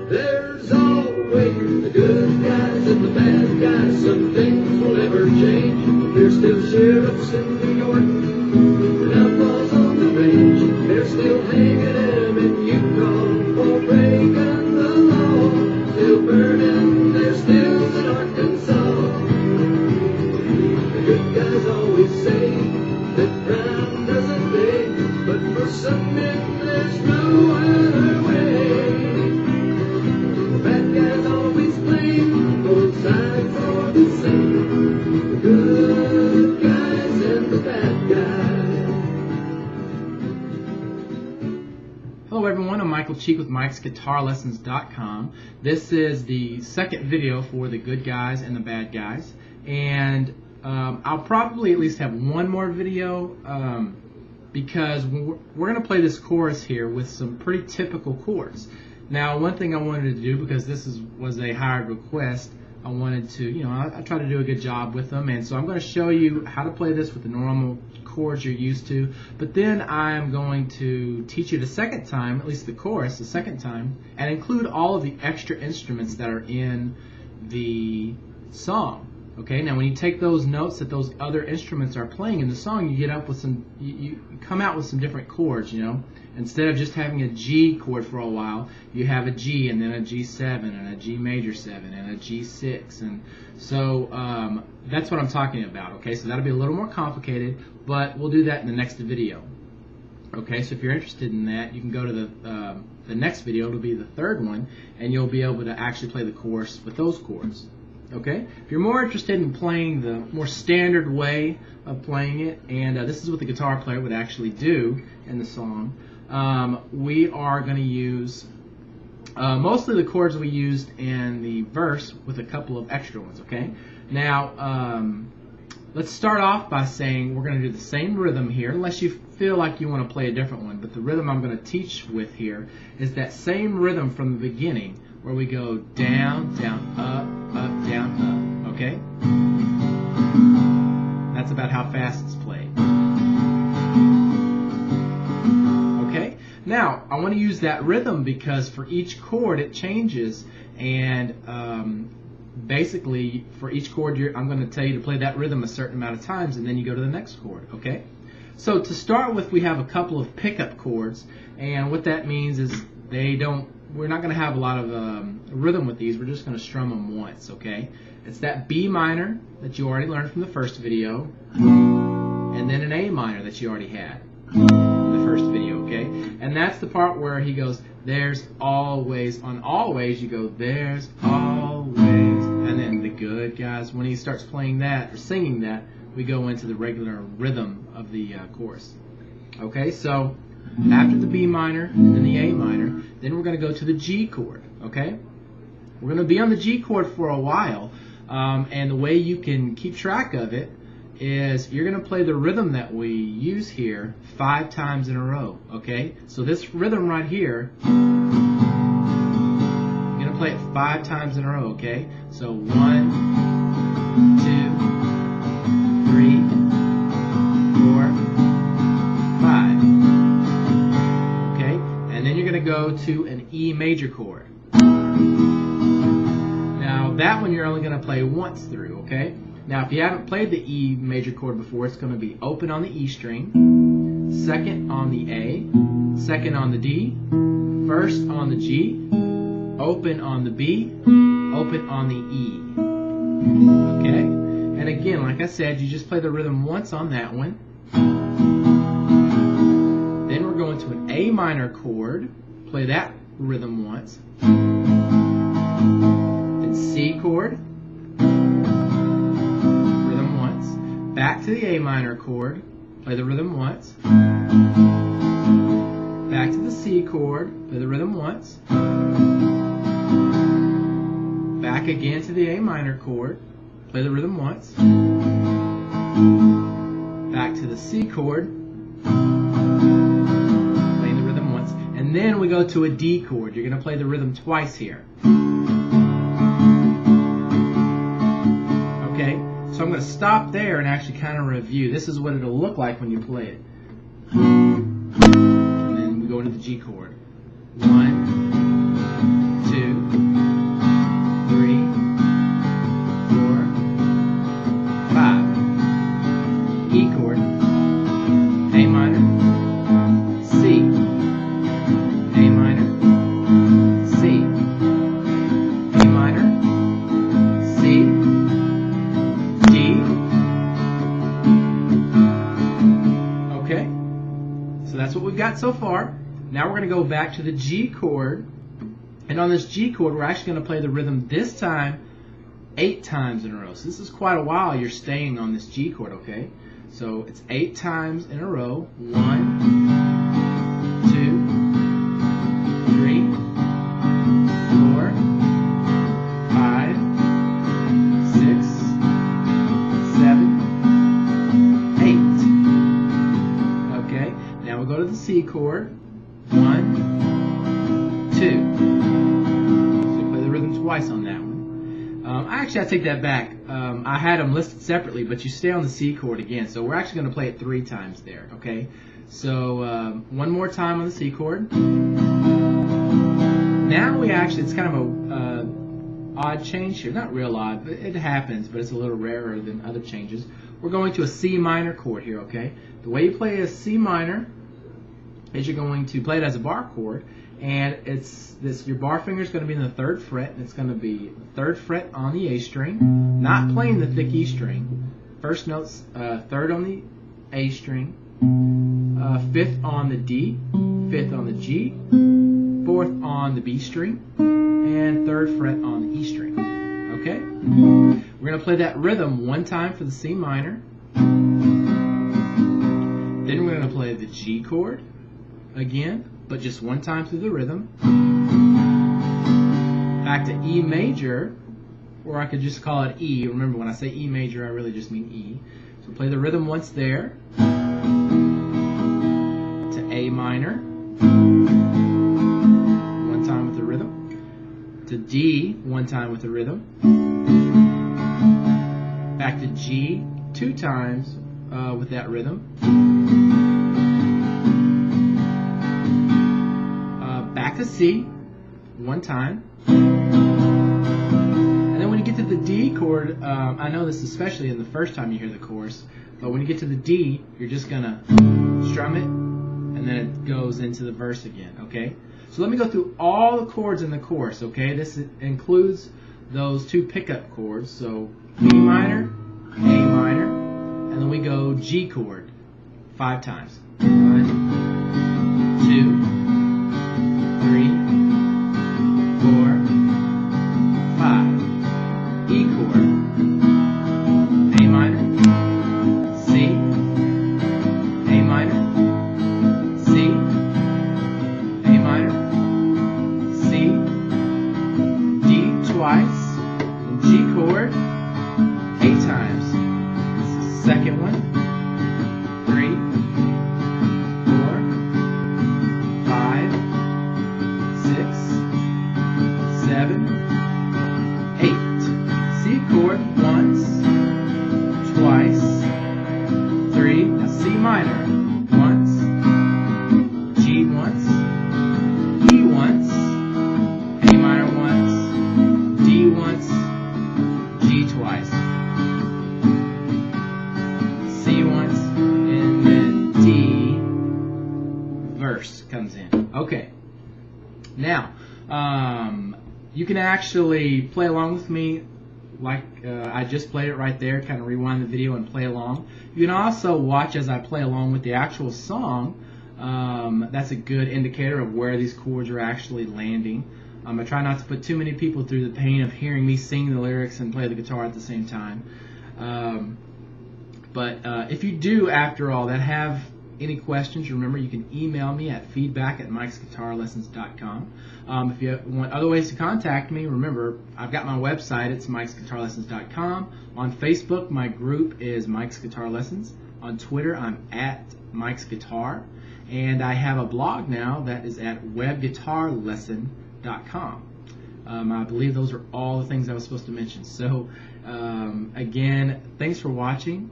There's always the good guys and the bad guys. Some things will never change. There's still sheriffs in New York and outlaws on the range. They're still hanging them in Yukon for breaking the law. Still burning their stills in Arkansas. The good guys always say that crime doesn't pay, but for some men there's no other way. The bad guys always claim both sides are the same. The good guys and the bad guys. Hello everyone, I'm Michael Cheek with Mike'sGuitarLessons.com. This is the second video for the good guys and the bad guys, and I'll probably at least have one more video because we're going to play this chorus here with some pretty typical chords. Now, one thing I wanted to do, because this was a hired request, I wanted to, I try to do a good job with them, and so I'm going to show you how to play this with the normal chords you're used to, but then I'm going to teach you the second time, at least the chorus, the second time, and include all of the extra instruments that are in the song. Okay, now when you take those notes that those other instruments are playing in the song, you get up with some, you come out with some different chords, Instead of just having a G chord for a while, you have a G and then a G7 and a G major 7 and a G6. And so that's what I'm talking about, okay? So that'll be a little more complicated, but we'll do that in the next video. Okay, so if you're interested in that, you can go to the next video. It'll be the third one, and you'll be able to actually play the chorus with those chords. Okay, if you're more interested in playing the more standard way of playing it, and this is what the guitar player would actually do in the song, we are going to use mostly the chords we used in the verse with a couple of extra ones. Okay, now let's start off by saying we're going to do the same rhythm here, unless you feel like you want to play a different one, but the rhythm I'm going to teach with here is that same rhythm from the beginning, where we go down, down, up, down, up, okay? That's about how fast it's played. Okay? Now, I want to use that rhythm because for each chord it changes, and basically for each chord I'm going to tell you to play that rhythm a certain amount of times, and then you go to the next chord, okay? So to start with, we have a couple of pickup chords, and what that means is we're not going to have a lot of rhythm with these. We're just going to strum them once, okay? It's that B minor that you already learned from the first video, and then an A minor that you already had in the first video, okay? And that's the part where he goes, there's always, on always, you go, there's always, and then the good guys, when he starts playing that, or singing that, we go into the regular rhythm of the chorus. Okay, so after the B minor and then the A minor, then we're going to go to the G chord, okay? We're going to be on the G chord for a while, and the way you can keep track of it is you're going to play the rhythm that we use here 5 times in a row, okay? So this rhythm right here, you're going to play it 5 times in a row, okay? So 1, 2, 3, 4, 5. And then you're going to go to an E major chord. Now that one you're only going to play once through, okay? Now if you haven't played the E major chord before, it's going to be open on the E string, second on the A, second on the D, first on the G, open on the B, open on the E. Okay? And again, like I said, you just play the rhythm once on that one. Then we're going to an A minor chord, play that rhythm once, then C chord, rhythm once, back to the A minor chord, play the rhythm once, back to the C chord, play the rhythm once, back again to the A minor chord, play the rhythm once, back to the C chord, and then we go to a D chord. You're going to play the rhythm twice here. Okay, so I'm going to stop there and actually kind of review. This is what it'll look like when you play it. And then we go into the G chord. 1, 2, got so far. Now we're going to go back to the G chord, and on this G chord we're actually going to play the rhythm this time 8 times in a row. So this is quite a while you're staying on this G chord, okay? So it's 8 times in a row. 1, 2, 3, 4, 5, 6, 7, 8. Okay, now we'll go to the C chord. 1, 2. So play the rhythm twice on that one. Actually, I take that back. I had them listed separately, but you stay on the C chord again. So we're actually going to play it 3 times there, okay? So one more time on the C chord. Now we actually, it's kind of a odd change here. Not real odd, but it happens, but it's a little rarer than other changes. We're going to a C minor chord here, okay? The way you play a C minor is you're going to play it as a bar chord, and your bar finger is going to be in the 3rd fret, and it's going to be 3rd fret on the A string, not playing the thick E string. First note's 3rd on the A string, 5th on the D, 5th on the G, 4th on the B string, and 3rd fret on the E string. Okay? We're going to play that rhythm 1 time for the C minor. Then we're going to play the G chord again, but just 1 time through the rhythm. Back to E major, or I could just call it E. Remember, when I say E major, I really just mean E. So play the rhythm once there. To A minor, 1 time with the rhythm. To D, 1 time with the rhythm. Back to G, 2 times with that rhythm. Back to C, 1 time. And then when you get to the D chord, I know this especially in the first time you hear the chorus, but when you get to the D, you're just going to strum it, and then it goes into the verse again, okay? So let me go through all the chords in the chorus, okay? This includes those 2 pickup chords, so B minor, A minor, and then we go G chord 5 times. 1, 2, 3, 4, 5. E chord, A minor, C, A minor, C, A minor, C, D twice, and G chord 8 times. This is the second one. 3, 4, 5, 6, 7, 8. C chord once, twice, 3. Now C minor once, G once, E once, A minor once, D once, G twice, C once, and then D verse comes in. Okay. Now, you can actually play along with me like I just played it right there, kind of rewind the video and play along. You can also watch as I play along with the actual song. That's a good indicator of where these chords are actually landing. I try not to put too many people through the pain of hearing me sing the lyrics and play the guitar at the same time. But if you do, after all, that have any questions, remember you can email me at feedback@mikesguitarlessons.com. If you want other ways to contact me, remember I've got my website. It's mikesguitarlessons.com. On Facebook, my group is Mike's Guitar Lessons. On Twitter, I'm at Mike's Guitar. And I have a blog now that is at webguitarlesson.com. I believe those are all the things I was supposed to mention. So again, thanks for watching.